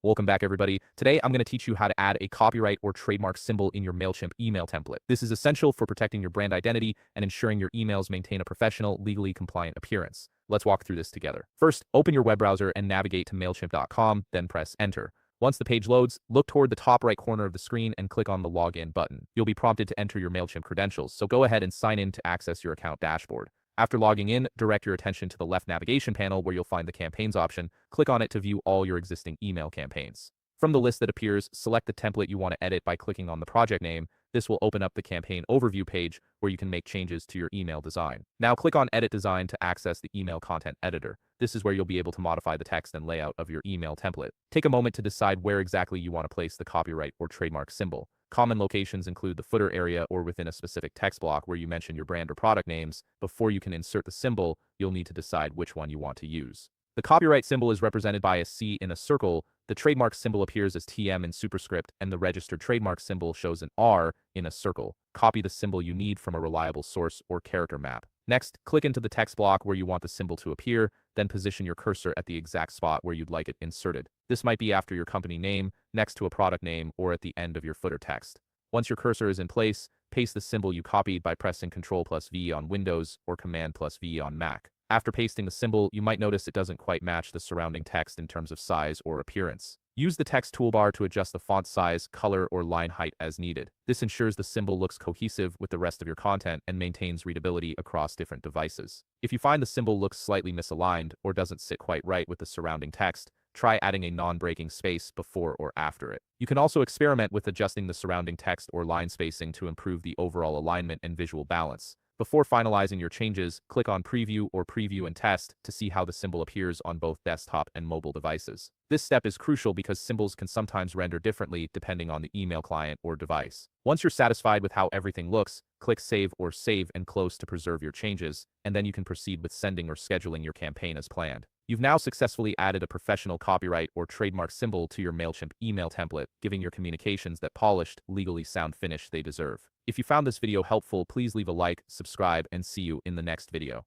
Welcome back, everybody. Today, I'm going to teach you how to add a copyright or trademark symbol in your Mailchimp email template. This is essential for protecting your brand identity and ensuring your emails maintain a professional, legally compliant appearance. Let's walk through this together. First, open your web browser and navigate to Mailchimp.com, then press enter. Once the page loads, look toward the top right corner of the screen and click on the Login button. You'll be prompted to enter your Mailchimp credentials, so go ahead and sign in to access your account dashboard. After logging in, direct your attention to the left navigation panel where you'll find the Campaigns option. Click on it to view all your existing email campaigns. From the list that appears, select the template you want to edit by clicking on the project name. This will open up the campaign overview page where you can make changes to your email design. Now click on Edit Design to access the email content editor. This is where you'll be able to modify the text and layout of your email template. Take a moment to decide where exactly you want to place the copyright or trademark symbol. Common locations include the footer area or within a specific text block where you mention your brand or product names. Before you can insert the symbol, you'll need to decide which one you want to use. The copyright symbol is represented by a C in a circle, the trademark symbol appears as TM in superscript, and the registered trademark symbol shows an R in a circle. Copy the symbol you need from a reliable source or character map. Next, click into the text block where you want the symbol to appear, then position your cursor at the exact spot where you'd like it inserted. This might be after your company name, next to a product name, or at the end of your footer text. Once your cursor is in place, paste the symbol you copied by pressing Ctrl+V on Windows or Command+V on Mac. After pasting the symbol, you might notice it doesn't quite match the surrounding text in terms of size or appearance. Use the text toolbar to adjust the font size, color, or line height as needed. This ensures the symbol looks cohesive with the rest of your content and maintains readability across different devices. If you find the symbol looks slightly misaligned or doesn't sit quite right with the surrounding text, try adding a non-breaking space before or after it. You can also experiment with adjusting the surrounding text or line spacing to improve the overall alignment and visual balance. Before finalizing your changes, click on Preview or Preview and Test to see how the symbol appears on both desktop and mobile devices. This step is crucial because symbols can sometimes render differently depending on the email client or device. Once you're satisfied with how everything looks, click Save or Save and Close to preserve your changes, and then you can proceed with sending or scheduling your campaign as planned. You've now successfully added a professional copyright or trademark symbol to your Mailchimp email template, giving your communications that polished, legally sound finish they deserve. If you found this video helpful, please leave a like, subscribe, and see you in the next video.